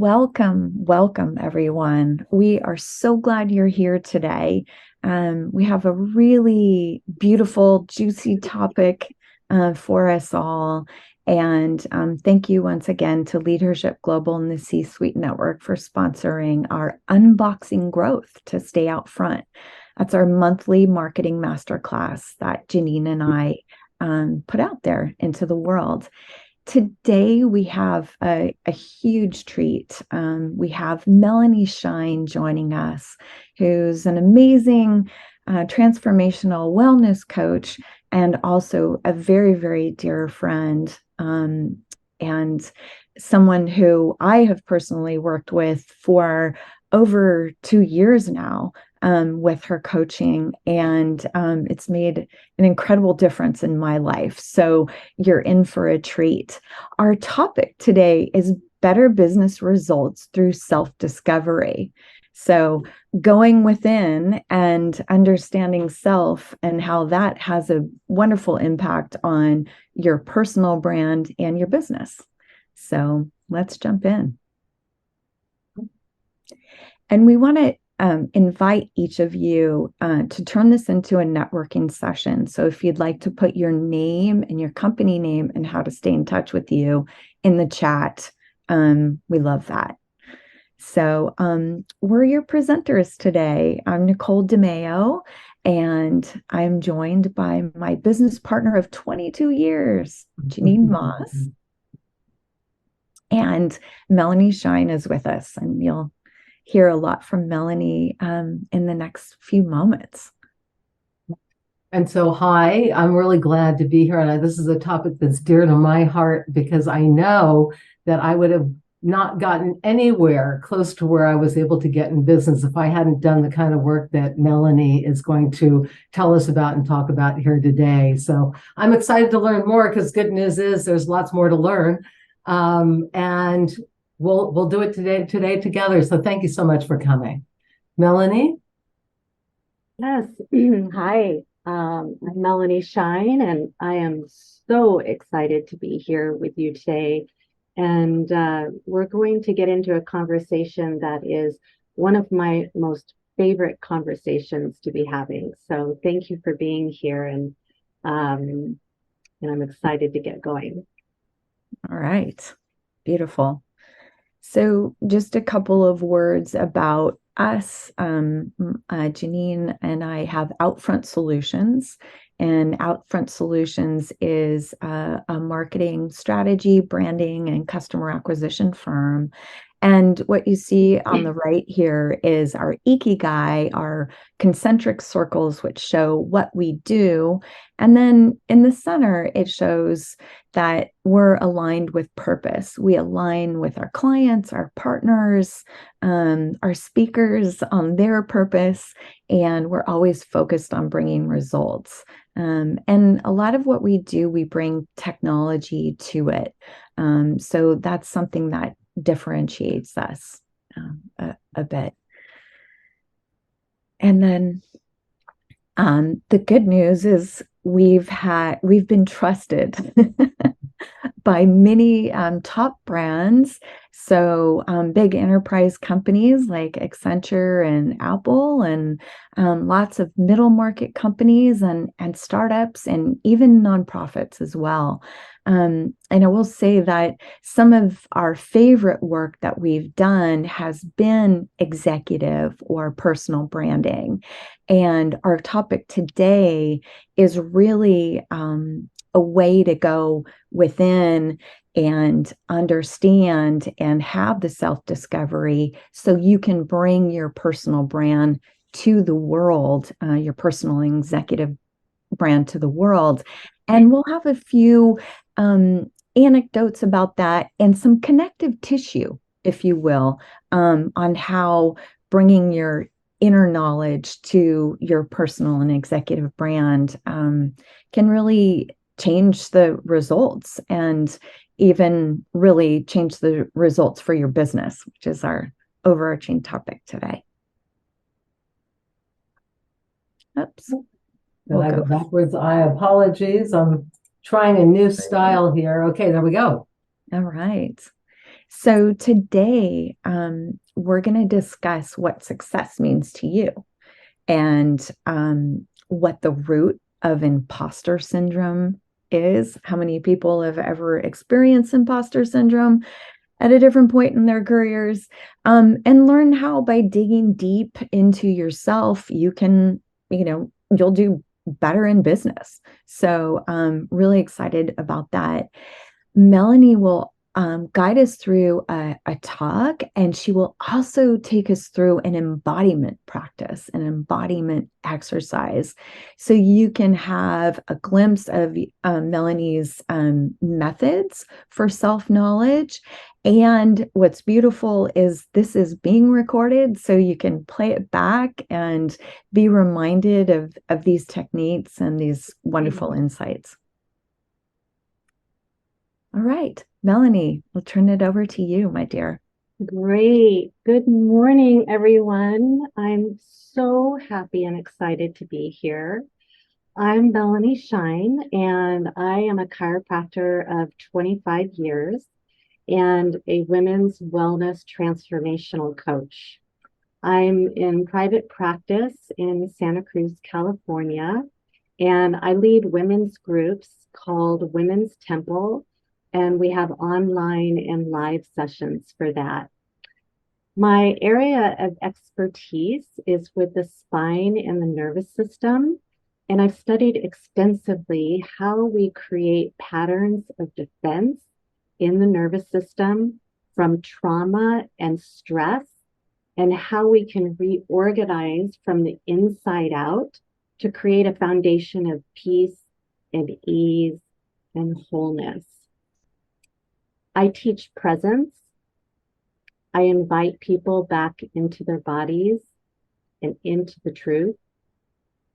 Welcome, everyone. We are so glad you're here today. We have a really beautiful, juicy topic for us all. And thank you once again to Leadership Global and the C-Suite Network for sponsoring our Unboxing Growth to Stay Out Front. That's our monthly marketing masterclass that Jeanine and I put out there into the world. Today, we have a huge treat. We have Melanie Shine joining us, who's an amazing transformational wellness coach and also a very, very dear friend, and someone who I have personally worked with for over 2 years now. With her coaching, and it's made an incredible difference in my life. So you're in for a treat. Our topic today is better business results through self-discovery. So going within and understanding self and how that has a wonderful impact on your personal brand and your business. So let's jump in. And we want to invite each of you to turn this into a networking session. So if you'd like to put your name and your company name and how to stay in touch with you in the chat, we love that. So we're your presenters today. I'm Nicole DeMeo, and I'm joined by my business partner of 22 years, Jeanine Moss. And Melanie Shine is with us, and you'll hear a lot from Melanie in the next few moments. And so, hi, I'm really glad to be here. And this is a topic that's dear to my heart because I know that I would have not gotten anywhere close to where I was able to get in business if I hadn't done the kind of work that Melanie is going to tell us about and talk about here today. So I'm excited to learn more because good news is there's lots more to learn. And we'll do it today together. So thank you so much for coming. Melanie? Yes. Hi, I'm Melanie Shine, and I am so excited to be here with you today. And we're going to get into a conversation that is one of my most favorite conversations to be having. So thank you for being here, and I'm excited to get going. All right. Beautiful. So just a couple of words about us. Jeanine and I have Outfront Solutions, and Outfront Solutions is a marketing strategy, branding, and customer acquisition firm. And what you see on the right here is our ikigai, our concentric circles, which show what we do. And then in the center, it shows that we're aligned with purpose. We align with our clients, our partners, our speakers on their purpose, and we're always focused on bringing results. And a lot of what we do, we bring technology to it. So that's something that differentiates us a bit. And then the good news is we've been trusted by many top brands. So big enterprise companies like Accenture and Apple, and lots of middle market companies and startups, and even nonprofits as well. And I will say that some of our favorite work that we've done has been executive or personal branding. And our topic today is really a way to go within and understand and have the self-discovery so you can bring your personal brand to the world, your personal and executive brand to the world. And we'll have a few anecdotes about that and some connective tissue, if you will, on how bringing your inner knowledge to your personal and executive brand can really change the results, and even really change the results for your business, which is our overarching topic today. Oops. Did I go backwards? Apologies. I'm trying a new style here. Okay, there we go. All right. So today, we're going to discuss what success means to you and what the root of imposter syndrome is. How many people have ever experienced imposter syndrome at a different point in their careers, and learn how by digging deep into yourself, you can, you'll do better in business. So really excited about that. Melanie will guide us through a talk, and she will also take us through an embodiment practice, an embodiment exercise. So you can have a glimpse of Melanie's methods for self-knowledge. And what's beautiful is this is being recorded, so you can play it back and be reminded of these techniques and these wonderful insights. All right, Melanie, we'll turn it over to you, my dear. Great. Good morning, everyone. I'm so happy and excited to be here. I'm Melanie Shine, and I am a chiropractor of 25 years and a women's wellness transformational coach. I'm in private practice in Santa Cruz, California, and I lead women's groups called Women's Temple, and we have online and live sessions for that. My area of expertise is with the spine and the nervous system, and I've studied extensively how we create patterns of defense in the nervous system from trauma and stress, and how we can reorganize from the inside out to create a foundation of peace and ease and wholeness. I teach presence. I invite people back into their bodies and into the truth.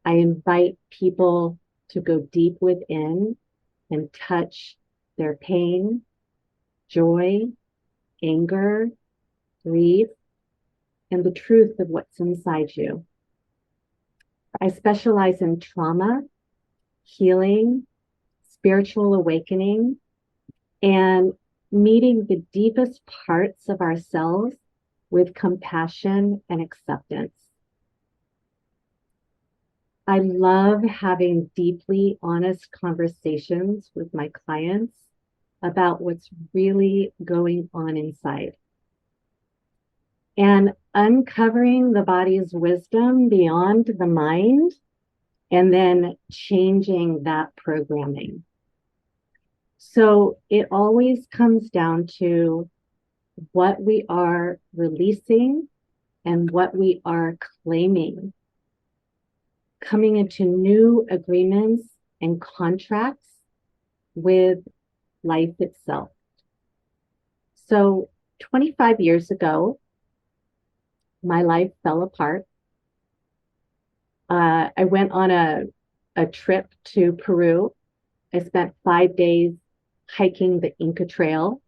I invite people to go deep within and touch their pain, joy, anger, grief, and the truth of what's inside you. I specialize in trauma, healing, spiritual awakening, and meeting the deepest parts of ourselves with compassion and acceptance. I love having deeply honest conversations with my clients about what's really going on inside, and uncovering the body's wisdom beyond the mind, and then changing that programming. So it always comes down to what we are releasing and what we are claiming, coming into new agreements and contracts with life itself. So 25 years ago, my life fell apart. I went on a trip to Peru. I spent 5 days hiking the Inca Trail.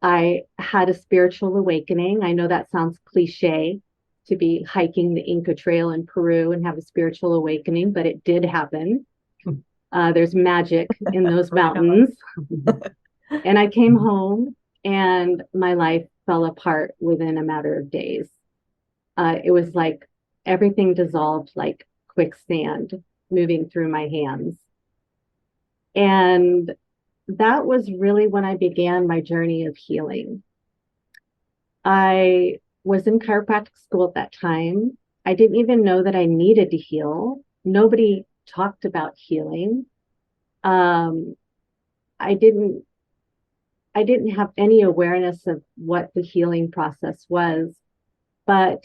I had a spiritual awakening. I know that sounds cliche to be hiking the Inca Trail in Peru and have a spiritual awakening, but it did happen. There's magic in those mountains. And I came home and my life fell apart within a matter of days. It was like everything dissolved like quicksand moving through my hands. And that was really when I began my journey of healing. I was in chiropractic school at that time. I didn't even know that I needed to heal. Nobody talked about healing. I didn't have any awareness of what the healing process was, but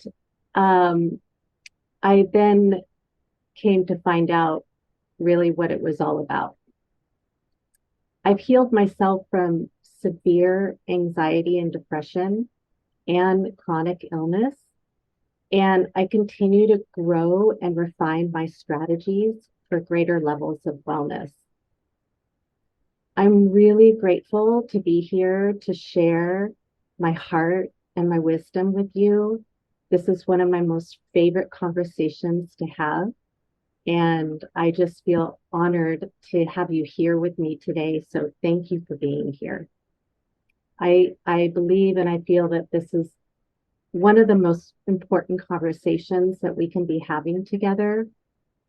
I then came to find out really what it was all about. I've healed myself from severe anxiety and depression and chronic illness, and I continue to grow and refine my strategies for greater levels of wellness. I'm really grateful to be here to share my heart and my wisdom with you. This is one of my most favorite conversations to have. And I just feel honored to have you here with me today. So thank you for being here. I believe and I feel that this is one of the most important conversations that we can be having together.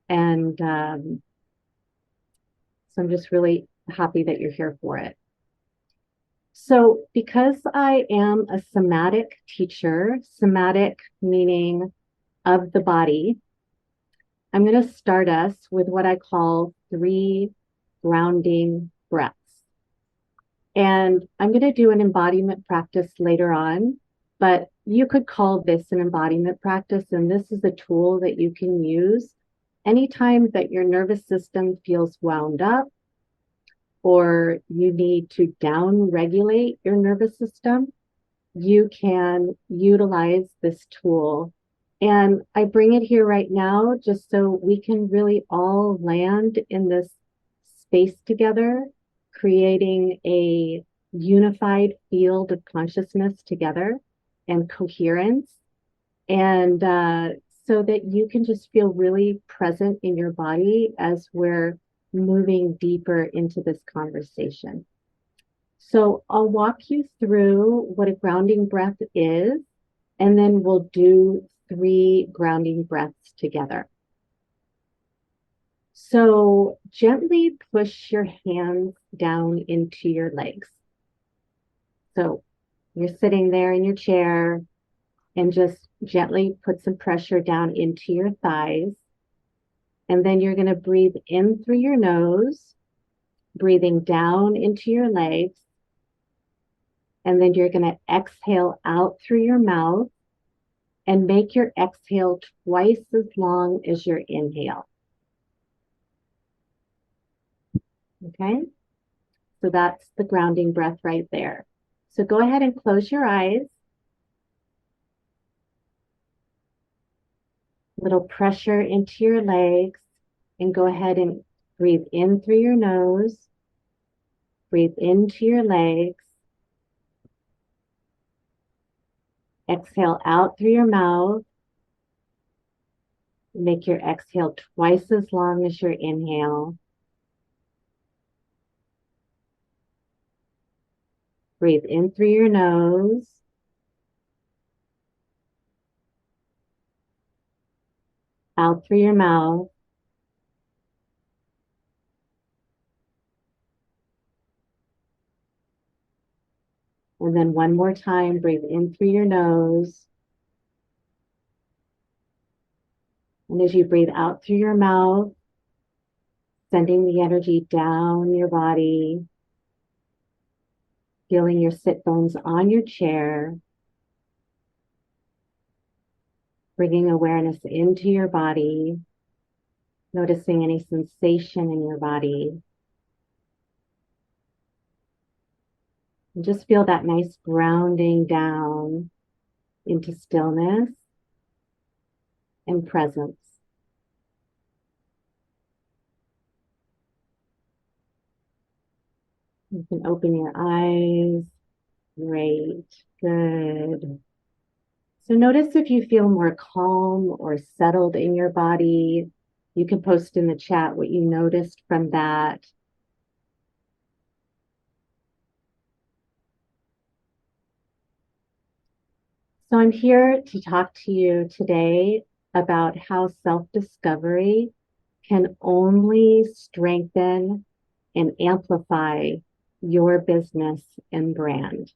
And so I'm just really happy that you're here for it. So because I am a somatic teacher, somatic meaning of the body, I'm going to start us with what I call 3 grounding breaths. And I'm going to do an embodiment practice later on, but you could call this an embodiment practice. And this is a tool that you can use anytime that your nervous system feels wound up or you need to down regulate your nervous system. You can utilize this tool. And I bring it here right now just so we can really all land in this space together, creating a unified field of consciousness together and coherence. And so that you can just feel really present in your body as we're moving deeper into this conversation. So I'll walk you through what a grounding breath is, and then we'll do 3 grounding breaths together. So gently push your hands down into your legs. So you're sitting there in your chair and just gently put some pressure down into your thighs. And then you're going to breathe in through your nose, breathing down into your legs. And then you're going to exhale out through your mouth and make your exhale twice as long as your inhale. Okay? So that's the grounding breath right there. So go ahead and close your eyes. Little pressure into your legs, and go ahead and breathe in through your nose. Breathe into your legs. Exhale out through your mouth. Make your exhale twice as long as your inhale. Breathe in through your nose. Out through your mouth. And then one more time, breathe in through your nose. And as you breathe out through your mouth, sending the energy down your body, feeling your sit bones on your chair, bringing awareness into your body, noticing any sensation in your body. And just feel that nice grounding down into stillness and presence. You can open your eyes. Great. Good. So notice if you feel more calm or settled in your body. You can post in the chat what you noticed from that. So I'm here to talk to you today about how self-discovery can only strengthen and amplify your business and brand.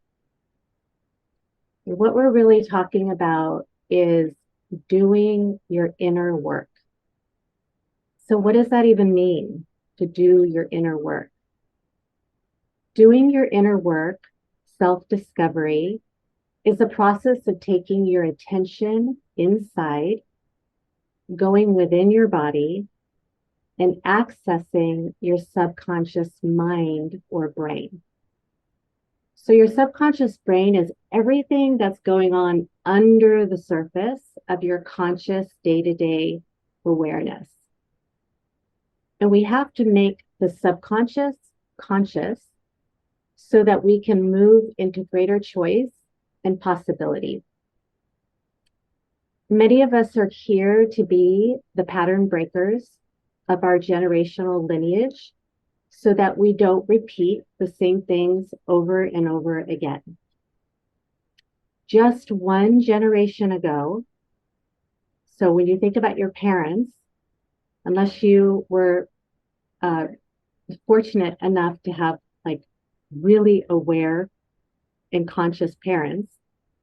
What we're really talking about is doing your inner work. So what does that even mean, to do your inner work? Doing your inner work, self-discovery, is a process of taking your attention inside, going within your body, and accessing your subconscious mind or brain. So your subconscious brain is everything that's going on under the surface of your conscious day-to-day awareness. And we have to make the subconscious conscious so that we can move into greater choice and possibility. Many of us are here to be the pattern breakers of our generational lineage so that we don't repeat the same things over and over again. Just one generation ago, so when you think about your parents, unless you were fortunate enough to have like really aware and conscious parents,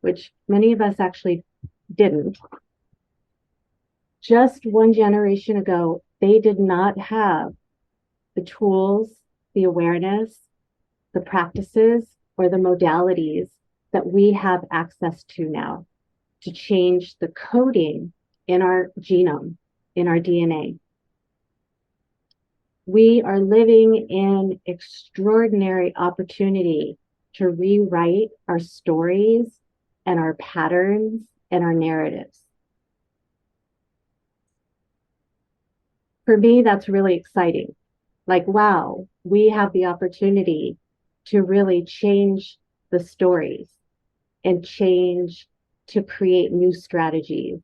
which many of us actually didn't, just one generation ago, they did not have the tools, the awareness, the practices, or the modalities that we have access to now to change the coding in our genome, in our DNA. We are living in extraordinary opportunity to rewrite our stories and our patterns and our narratives. For me, that's really exciting. Like, wow, we have the opportunity to really change the stories and change to create new strategies.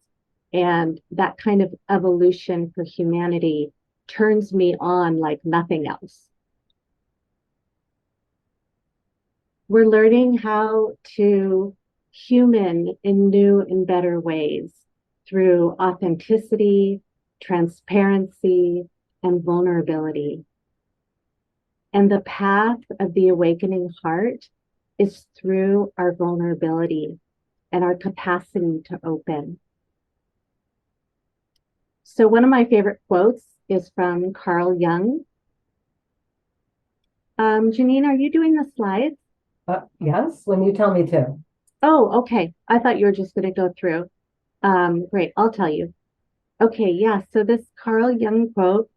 And that kind of evolution for humanity turns me on like nothing else. We're learning how to human in new and better ways through authenticity, transparency, and vulnerability. And the path of the awakening heart is through our vulnerability and our capacity to open. So one of my favorite quotes is from Carl Jung. Jeanine, are you doing the slides? Yes, when you tell me to. Oh, okay. I thought you were just going to go through. Great, I'll tell you. Okay, yeah, so this Carl Jung quote,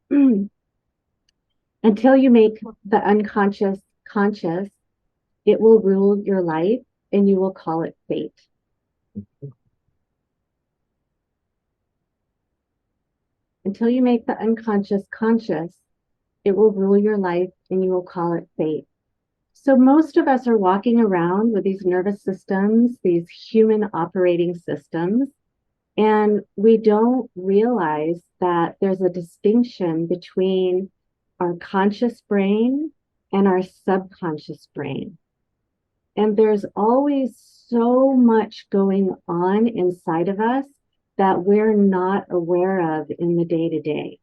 until you make the unconscious conscious, it will rule your life and you will call it fate. Until you make the unconscious conscious, it will rule your life and you will call it fate. So most of us are walking around with these nervous systems, these human operating systems, and we don't realize that there's a distinction between our conscious brain and our subconscious brain. And there's always so much going on inside of us that we're not aware of in the day-to-day.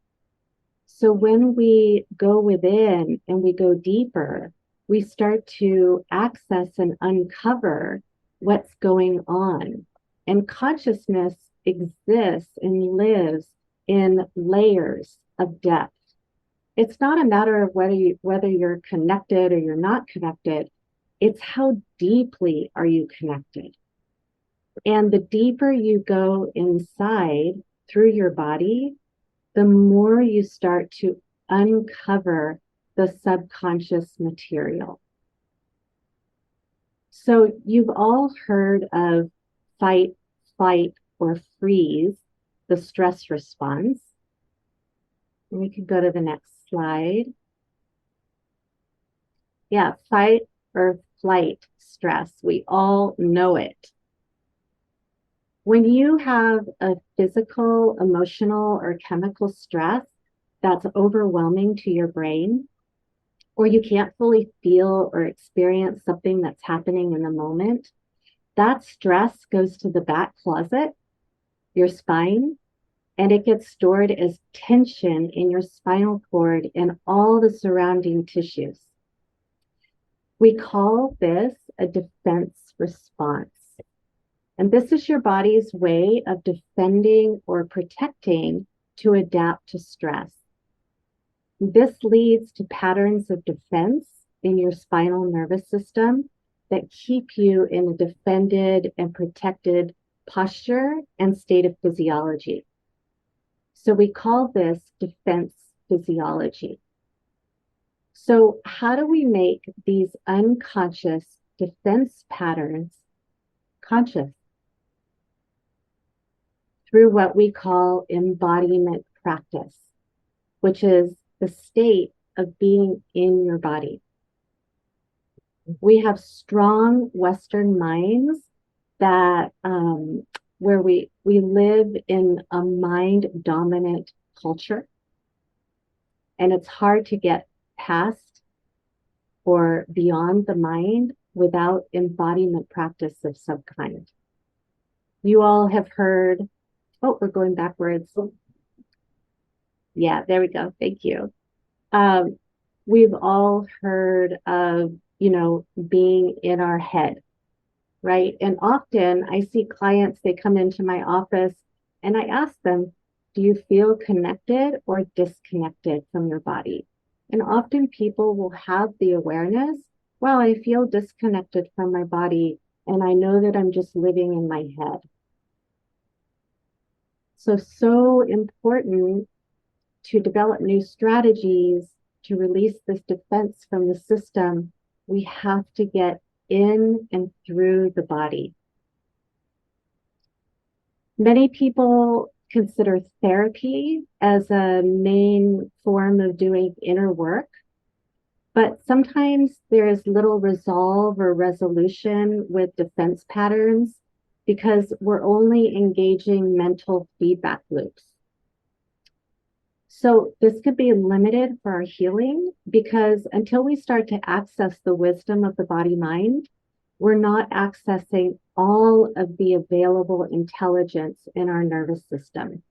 So when we go within and we go deeper, we start to access and uncover what's going on. And consciousness exists and lives in layers of depth. It's not a matter of whether you're connected or you're not connected. It's how deeply are you connected. And the deeper you go inside through your body, the more you start to uncover the subconscious material. So you've all heard of fight, flight, or freeze, the stress response. And we can go to the next slide. Yeah, fight or flight stress. We all know it. When you have a physical, emotional, or chemical stress that's overwhelming to your brain, or you can't fully feel or experience something that's happening in the moment, that stress goes to the back closet, your spine, and it gets stored as tension in your spinal cord and all the surrounding tissues. We call this a defense response. And this is your body's way of defending or protecting to adapt to stress. This leads to patterns of defense in your spinal nervous system that keep you in a defended and protected posture and state of physiology. So we call this defense physiology. So how do we make these unconscious defense patterns conscious? Through what we call embodiment practice, which is the state of being in your body. We have strong Western minds that where we live in a mind dominant culture, and it's hard to get past or beyond the mind without embodiment practice of some kind. You all have heard, oh, we're going backwards. Yeah, there we go. Thank you. We've all heard of, being in our head, right? And often I see clients, they come into my office and I ask them, do you feel connected or disconnected from your body? And often people will have the awareness, well, I feel disconnected from my body and I know that I'm just living in my head. So important to develop new strategies to release this defense from the system. We have to get in and through the body. Many people consider therapy as a main form of doing inner work, but sometimes there's little resolve or resolution with defense patterns because we're only engaging mental feedback loops. So this could be limited for our healing because until we start to access the wisdom of the body-mind, we're not accessing all of the available intelligence in our nervous system,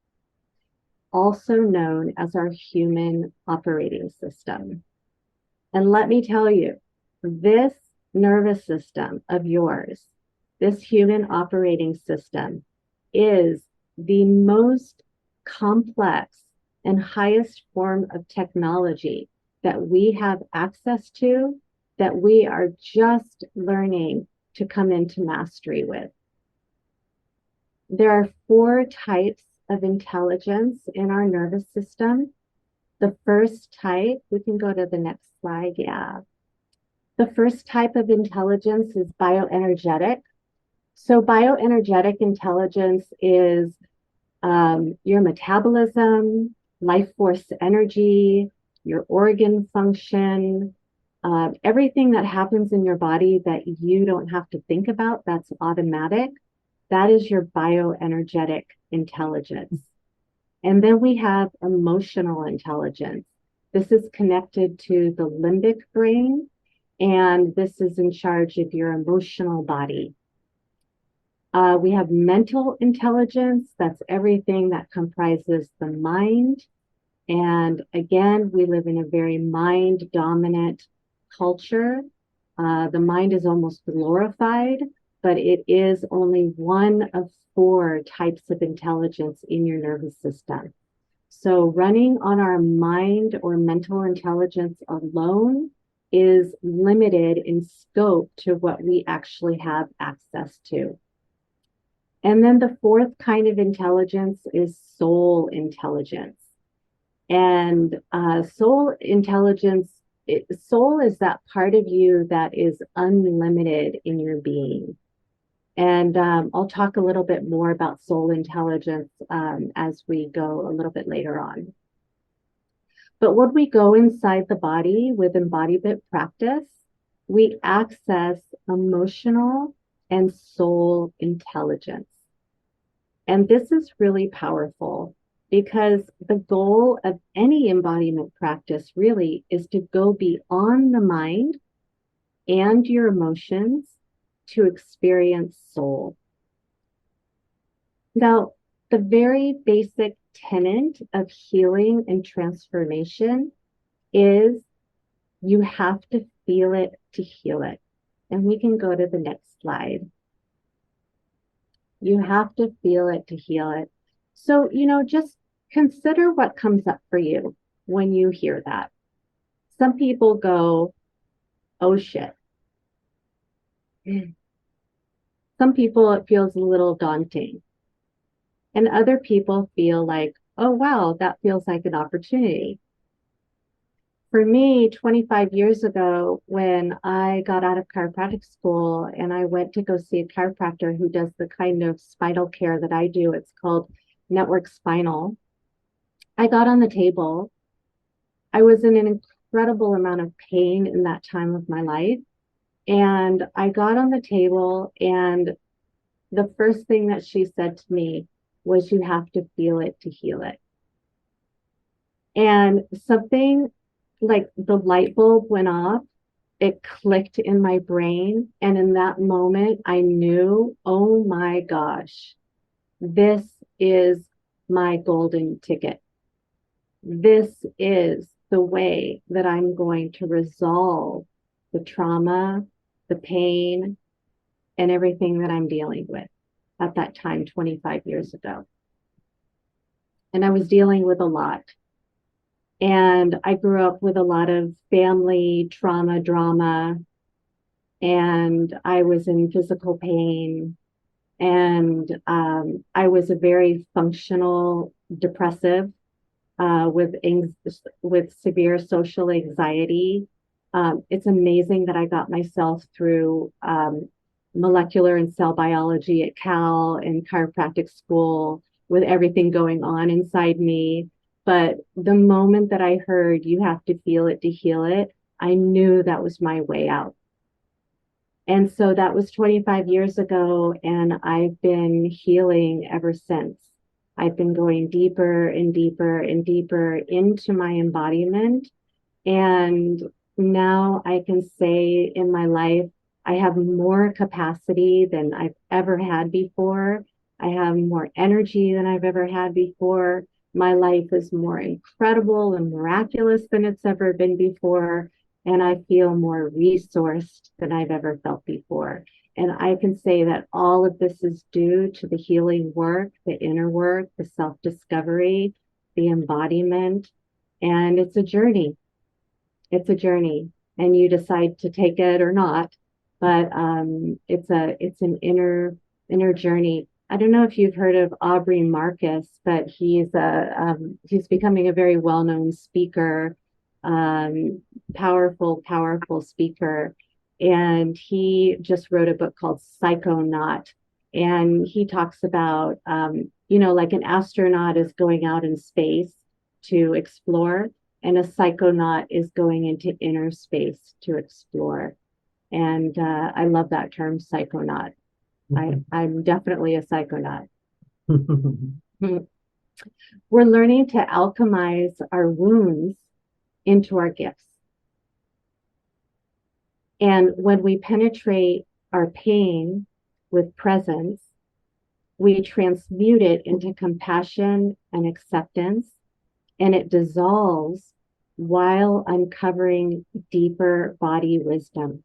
also known as our human operating system. And let me tell you, this nervous system of yours, this human operating system, is the most complex and highest form of technology that we have access to, that we are just learning to come into mastery with. There are 4 types of intelligence in our nervous system. The first type, we can go to the next slide, yeah. The first type of intelligence is bioenergetic. So bioenergetic intelligence is your metabolism, life force energy, your organ function, everything that happens in your body that you don't have to think about, that's automatic. That is your bioenergetic intelligence. And then we have emotional intelligence. This is connected to the limbic brain, and this is in charge of your emotional body. We have mental intelligence. That's everything that comprises the mind. And again, we live in a very mind-dominant culture. The mind is almost glorified, but it is only one of 4 types of intelligence in your nervous system. So running on our mind or mental intelligence alone is limited in scope to what we actually have access to. And then the 4th kind of intelligence is soul intelligence. And soul intelligence, soul is that part of you that is unlimited in your being. And I'll talk a little bit more about soul intelligence as we go a little bit later on. But when we go inside the body with embodiment practice, we access emotional and soul intelligence. And this is really powerful because the goal of any embodiment practice really is to go beyond the mind and your emotions to experience soul. Now, the very basic tenet of healing and transformation is you have to feel it to heal it. And we can go to the next slide. You have to feel it to heal it. So, just consider what comes up for you when you hear that. Some people go, oh shit. Some people, it feels a little daunting. And other people feel like, oh, wow, that feels like an opportunity. For me, 25 years ago, when I got out of chiropractic school and I went to go see a chiropractor who does the kind of spinal care that I do, it's called Network Spinal. I got on the table. I was in an incredible amount of pain in that time of my life. And I got on the table, and the first thing that she said to me was, you have to feel it to heal it. And something like the light bulb went off. It clicked in my brain. And in that moment, I knew, oh my gosh, this is my golden ticket. This is the way that I'm going to resolve the trauma, the pain, and everything that I'm dealing with at that time, 25 years ago. And I was dealing with a lot. And I grew up with a lot of family trauma, drama, and I was in physical pain. And I was a very functional depressive with severe social anxiety. It's amazing that I got myself through molecular and cell biology at Cal and chiropractic school with everything going on inside me. But the moment that I heard you have to feel it to heal it, I knew that was my way out. And so that was 25 years ago, and I've been healing ever since. I've been going deeper and deeper and deeper into my embodiment. And now I can say in my life, I have more capacity than I've ever had before. I have more energy than I've ever had before. My life is more incredible and miraculous than it's ever been before. And I feel more resourced than I've ever felt before. And I can say that all of this is due to the healing work, the inner work, the self-discovery, the embodiment. And it's a journey. It's a journey. And you decide to take it or not. But it's an inner journey. I don't know if you've heard of Aubrey Marcus, but he's becoming a very well-known speaker, powerful speaker. And he just wrote a book called Psychonaut. And he talks about, like an astronaut is going out in space to explore, and a psychonaut is going into inner space to explore. And I love that term, psychonaut. I'm definitely a psychonaut. We're learning to alchemize our wounds into our gifts. And when we penetrate our pain with presence, we transmute it into compassion and acceptance, and it dissolves while uncovering deeper body wisdom.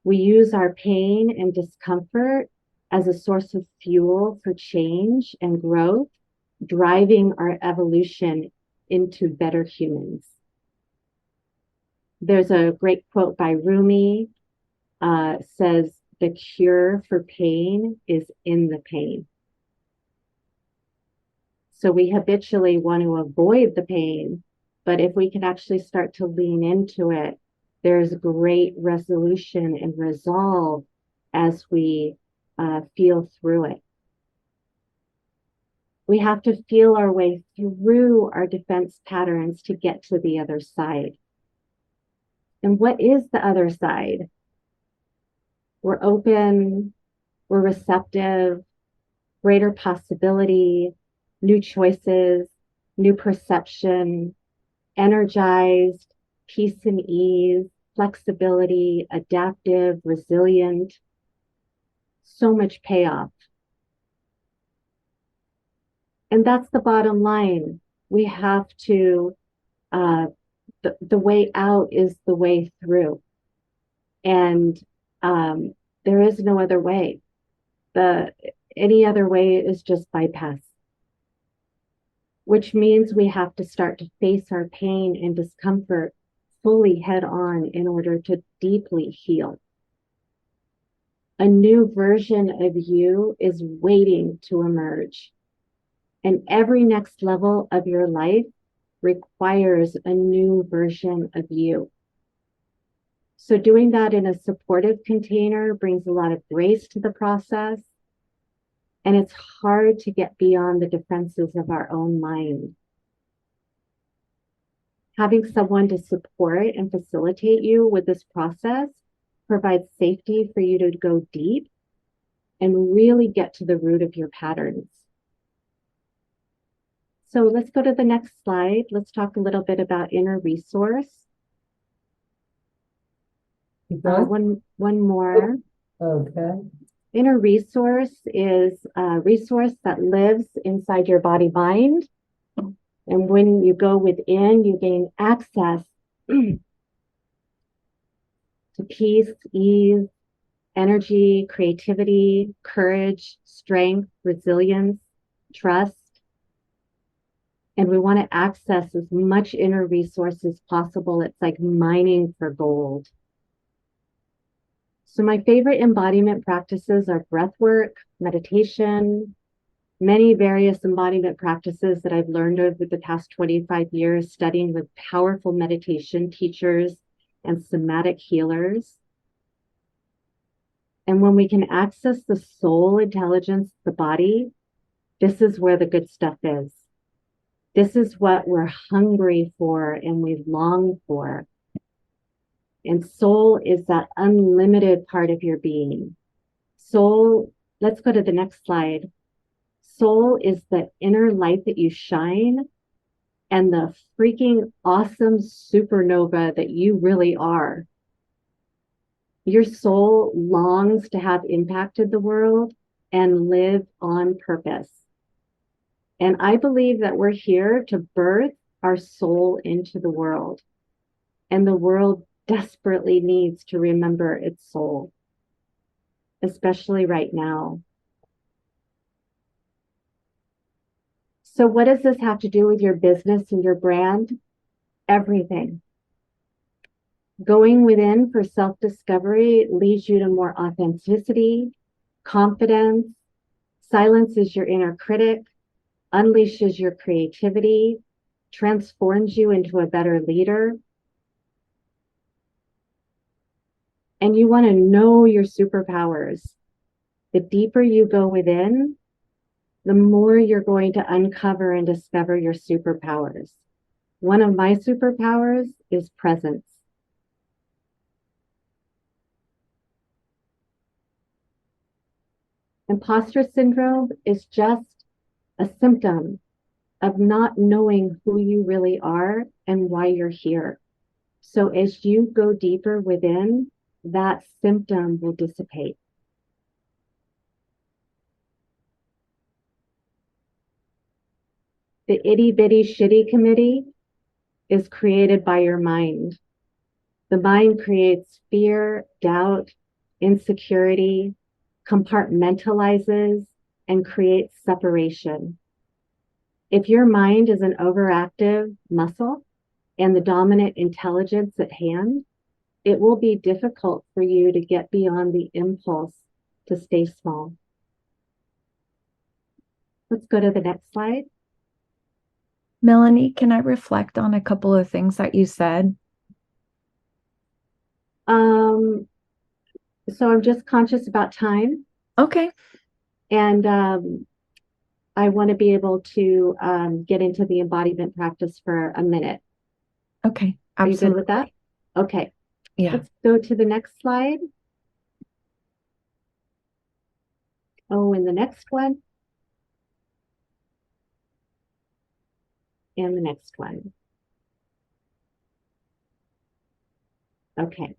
We use our pain and discomfort as a source of fuel for change and growth, driving our evolution into better humans. There's a great quote by Rumi, says, "The cure for pain is in the pain." So we habitually want to avoid the pain, but if we can actually start to lean into it, there's great resolution and resolve as we feel through it. We have to feel our way through our defense patterns to get to the other side. And what is the other side? We're open, we're receptive, greater possibility, new choices, new perception, energized, peace and ease, flexibility, adaptive, resilient. So much payoff. And that's the bottom line. We have to, the way out is the way through. And there is no other way. Any other way is just bypass. Which means we have to start to face our pain and discomfort fully head on in order to deeply heal. A new version of you is waiting to emerge. And every next level of your life requires a new version of you. So doing that in a supportive container brings a lot of grace to the process. And it's hard to get beyond the defenses of our own mind. Having someone to support and facilitate you with this process provides safety for you to go deep and really get to the root of your patterns. So let's go to the next slide. Let's talk a little bit about inner resource. One more. Okay. Inner resource is a resource that lives inside your body mind. And when you go within, you gain access to peace, ease, energy, creativity, courage, strength, resilience, trust. And we want to access as much inner resource as possible. It's like mining for gold. So my favorite embodiment practices are breath work, meditation, many various embodiment practices that I've learned over the past 25 years studying with powerful meditation teachers and somatic healers. And when we can access the soul intelligence, the body, this is where the good stuff is. This is what we're hungry for and we long for. And soul is that unlimited part of your being. Soul, let's go to the next slide. Soul is the inner light that you shine and the freaking awesome supernova that you really are. Your soul longs to have impacted the world and live on purpose. And I believe that we're here to birth our soul into the world. And the world desperately needs to remember its soul, especially right now. So what does this have to do with your business and your brand? Everything. Going within for self-discovery leads you to more authenticity, confidence, silences your inner critic, unleashes your creativity, transforms you into a better leader. And you want to know your superpowers. The deeper you go within, the more you're going to uncover and discover your superpowers. One of my superpowers is presence. Imposter syndrome is just a symptom of not knowing who you really are and why you're here. So as you go deeper within, that symptom will dissipate. The itty bitty shitty committee is created by your mind. The mind creates fear, doubt, insecurity, compartmentalizes, and creates separation. If your mind is an overactive muscle and the dominant intelligence at hand, it will be difficult for you to get beyond the impulse to stay small. Let's go to the next slide. Melanie, can I reflect on a couple of things that you said? So I'm just conscious about time. Okay. And I want to be able to get into the embodiment practice for a minute. Okay. Absolutely. Are you good with that? Okay. Yeah. Let's go to the next slide. Oh, and the next one. And the next one. Okay.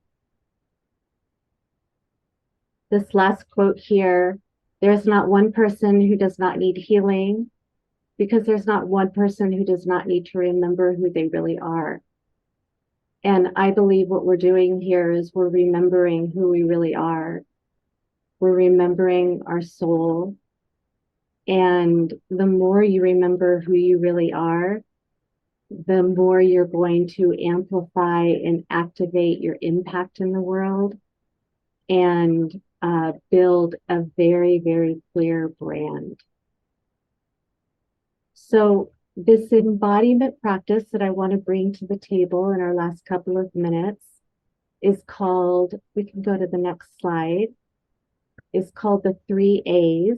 This last quote here, there's not one person who does not need healing because there's not one person who does not need to remember who they really are. And I believe what we're doing here is we're remembering who we really are. We're remembering our soul. And the more you remember who you really are, the more you're going to amplify and activate your impact in the world and build a very, very clear brand. So this embodiment practice that I want to bring to the table in our last couple of minutes is called, we can go to the next slide, is called the 3 A's.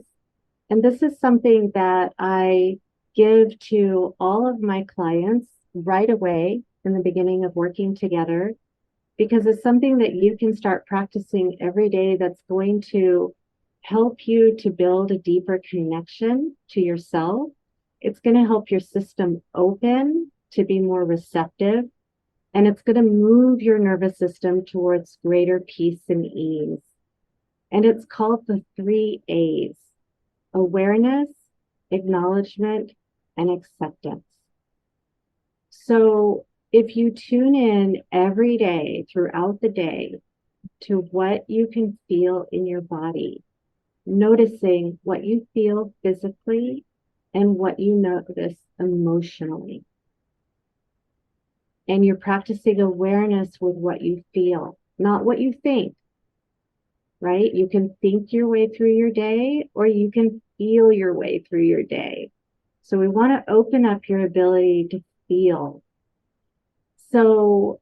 And this is something that I give to all of my clients right away in the beginning of working together, because it's something that you can start practicing every day that's going to help you to build a deeper connection to yourself it's going to help your system open to be more receptive, and it's going to move your nervous system towards greater peace and ease. And it's called the 3 A's: awareness, acknowledgement, and acceptance. So if you tune in every day throughout the day to what you can feel in your body, noticing what you feel physically and what you notice emotionally, and you're practicing awareness with what you feel, not what you think, right? You can think your way through your day, or you can feel your way through your day. So we want to open up your ability to feel. So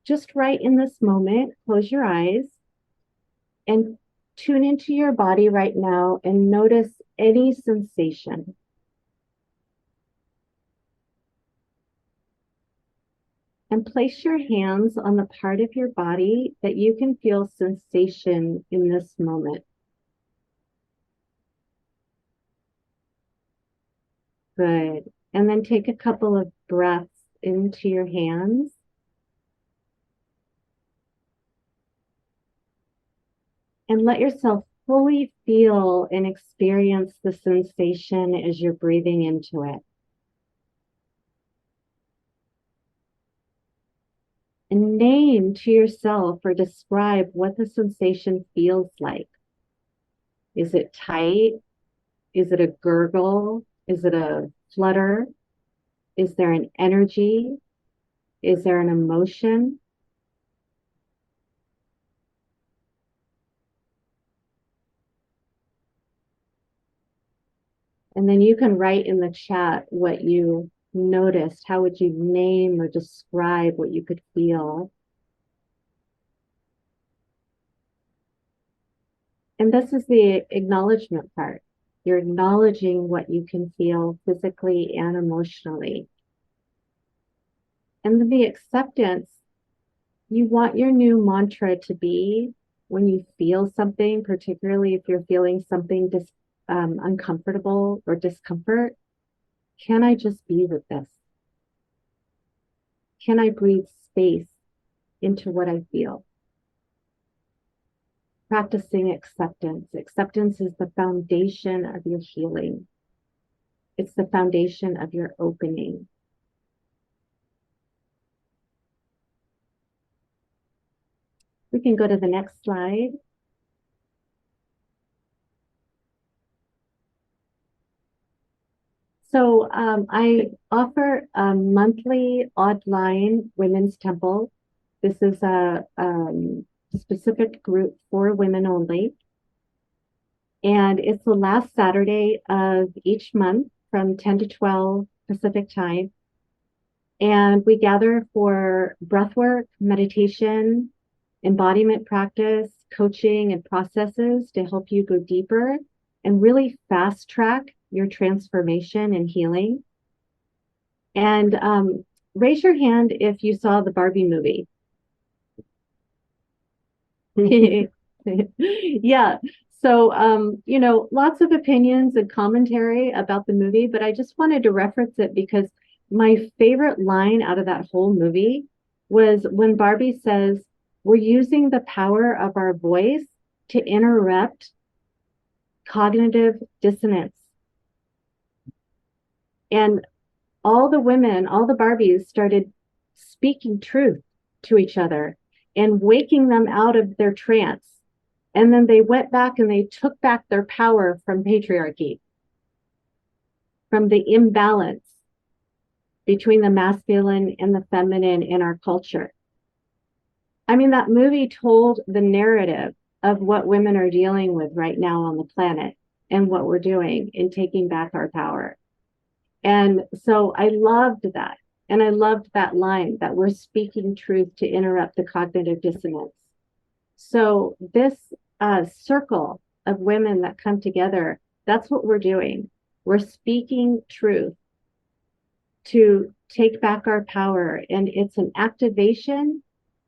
just right in this moment, close your eyes and tune into your body right now and notice any sensation. And place your hands on the part of your body that you can feel sensation in this moment. Good. And then take a couple of breaths into your hands. And let yourself fully feel and experience the sensation as you're breathing into it. And name to yourself or describe what the sensation feels like. Is it tight? Is it a gurgle? Is it a flutter? Is there an energy? Is there an emotion? And then you can write in the chat what you noticed. How would you name or describe what you could feel? And this is the acknowledgement part. You're acknowledging what you can feel physically and emotionally. And then the acceptance, you want your new mantra to be, when you feel something, particularly if you're feeling something uncomfortable or discomfort, can I just be with this? Can I breathe space into what I feel? Practicing acceptance. Acceptance is the foundation of your healing. It's the foundation of your opening. We can go to the next slide. So I offer a monthly online women's temple. This is a specific group for women only. And it's the last Saturday of each month from 10 to 12 Pacific time. And we gather for breathwork, meditation, embodiment practice, coaching, and processes to help you go deeper and really fast track your transformation and healing. And raise your hand if you saw the Barbie movie. Yeah. So, lots of opinions and commentary about the movie, but I just wanted to reference it because my favorite line out of that whole movie was when Barbie says, we're using the power of our voice to interrupt cognitive dissonance. And all the women, all the Barbies started speaking truth to each other and waking them out of their trance. And then they went back and they took back their power from patriarchy, from the imbalance between the masculine and the feminine in our culture. I mean, that movie told the narrative of what women are dealing with right now on the planet and what we're doing in taking back our power. And so I loved that. And I loved that line that we're speaking truth to interrupt the cognitive dissonance. So this circle of women that come together, that's what we're doing. We're speaking truth to take back our power. And it's an activation.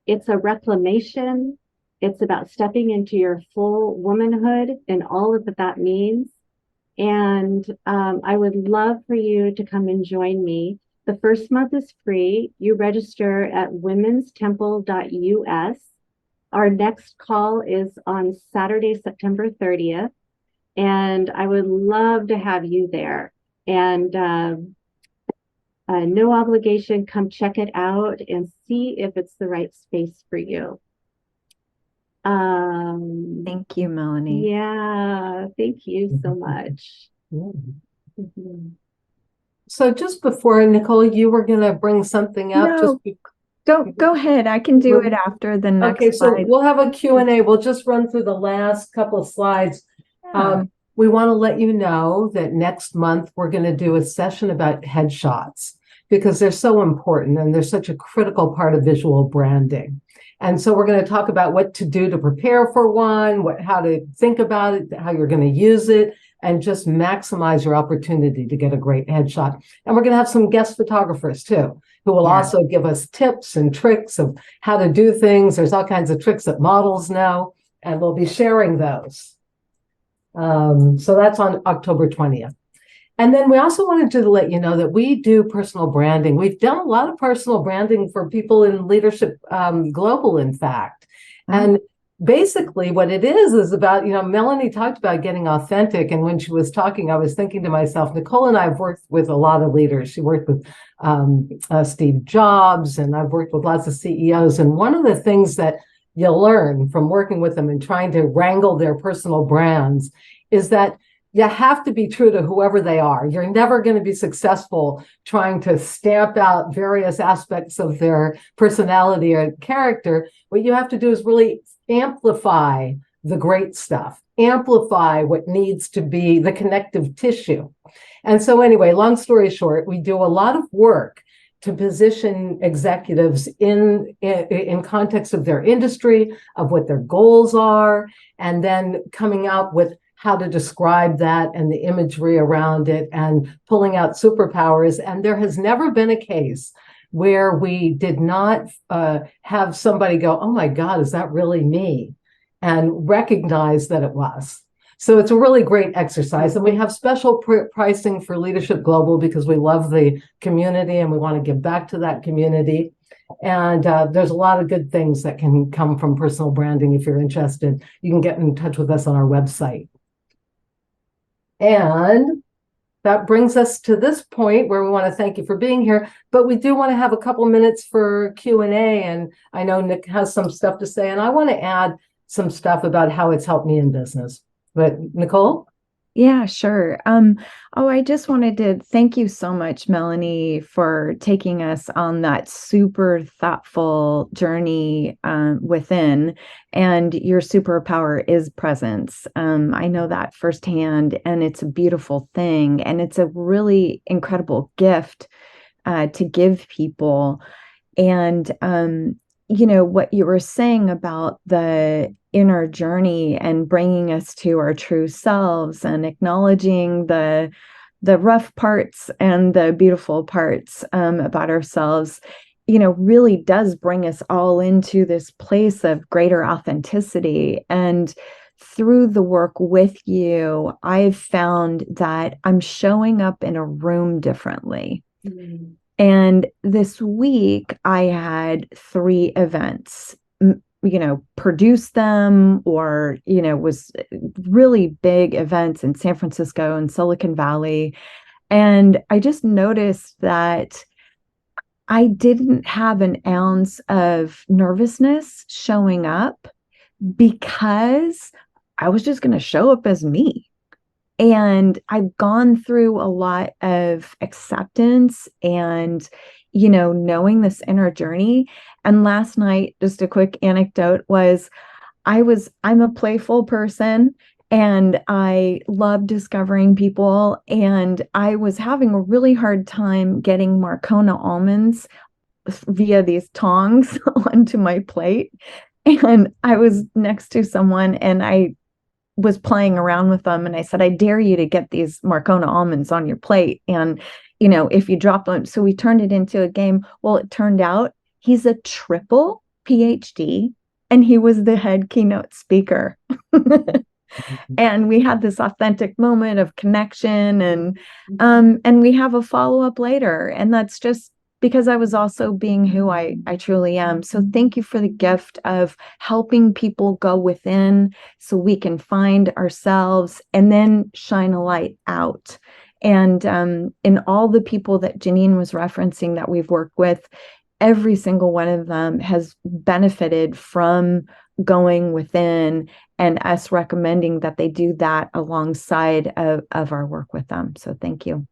It's a reclamation. It's about stepping into your full womanhood and all of that means. And I would love for you to come and join me. The first month is free. You register at womenstemple.us. Our next call is on Saturday, September 30th, and I would love to have you there. And no obligation, come check it out and see if it's the right space for you. Thank you, Melanie. Yeah, thank you so much. Mm-hmm. So just before, Nicole, you were going to bring something up. No, go ahead. I can do it after the next Okay, so slide. we'll have a Q&A. We'll just run through the last couple of slides. Yeah. We want to let you know that next month we're going to do a session about headshots because they're so important and they're such a critical part of visual branding. And so we're going to talk about what to do to prepare for one, how to think about it, how you're going to use it, and just maximize your opportunity to get a great headshot. And we're going to have some guest photographers too, who will also give us tips and tricks of how to do things. There's all kinds of tricks that models know, and we'll be sharing those. So that's on October 20th. And then we also wanted to let you know that we do personal branding. We've done a lot of personal branding for people in leadership global, in fact. And basically what it is about, Melanie talked about getting authentic. And when she was talking, I was thinking to myself, Nicole and I have worked with a lot of leaders. She worked with Steve Jobs, and I've worked with lots of CEOs. And one of the things that you'll learn from working with them and trying to wrangle their personal brands is that you have to be true to whoever they are. You're never going to be successful trying to stamp out various aspects of their personality or character. What you have to do is really amplify the great stuff, amplify what needs to be the connective tissue. And so anyway, long story short, we do a lot of work to position executives in context of their industry, of what their goals are, and then coming out with how to describe that and the imagery around it and pulling out superpowers. And there has never been a case where we did not have somebody go, oh my God, is that really me? And recognize that it was. So it's a really great exercise. And we have special pricing for Leadership Global because we love the community and we want to give back to that community. And there's a lot of good things that can come from personal branding. If you're interested, you can get in touch with us on our website. And that brings us to this point where we want to thank you for being here, but we do want to have a couple minutes for Q&A. And I know Nick has some stuff to say, and I want to add some stuff about how it's helped me in business. But Nicole? Yeah, sure. I just wanted to thank you so much, Melanie, for taking us on that super thoughtful journey within. And your superpower is presence. I know that firsthand, and it's a beautiful thing. And it's a really incredible gift to give people. And what you were saying about the inner journey and bringing us to our true selves and acknowledging the rough parts and the beautiful parts about ourselves, really does bring us all into this place of greater authenticity. And through the work with you, I've found that I'm showing up in a room differently. Mm-hmm. And this week I had 3 events, produced them or, was really big events in San Francisco and Silicon Valley. And I just noticed that I didn't have an ounce of nervousness showing up because I was just going to show up as me. And I've gone through a lot of acceptance and, knowing this inner journey. And last night, just a quick anecdote was I'm a playful person and I love discovering people. And I was having a really hard time getting Marcona almonds via these tongs onto my plate. And I was next to someone and I was playing around with them. And I said, I dare you to get these Marcona almonds on your plate. And, if you drop them, so we turned it into a game. Well, it turned out he's a triple PhD and he was the head keynote speaker. And we had this authentic moment of connection, and we have a follow-up later. And that's just because I was also being who I truly am. So thank you for the gift of helping people go within so we can find ourselves and then shine a light out. And in all the people that Jeanine was referencing that we've worked with, every single one of them has benefited from going within and us recommending that they do that alongside of our work with them. So thank you.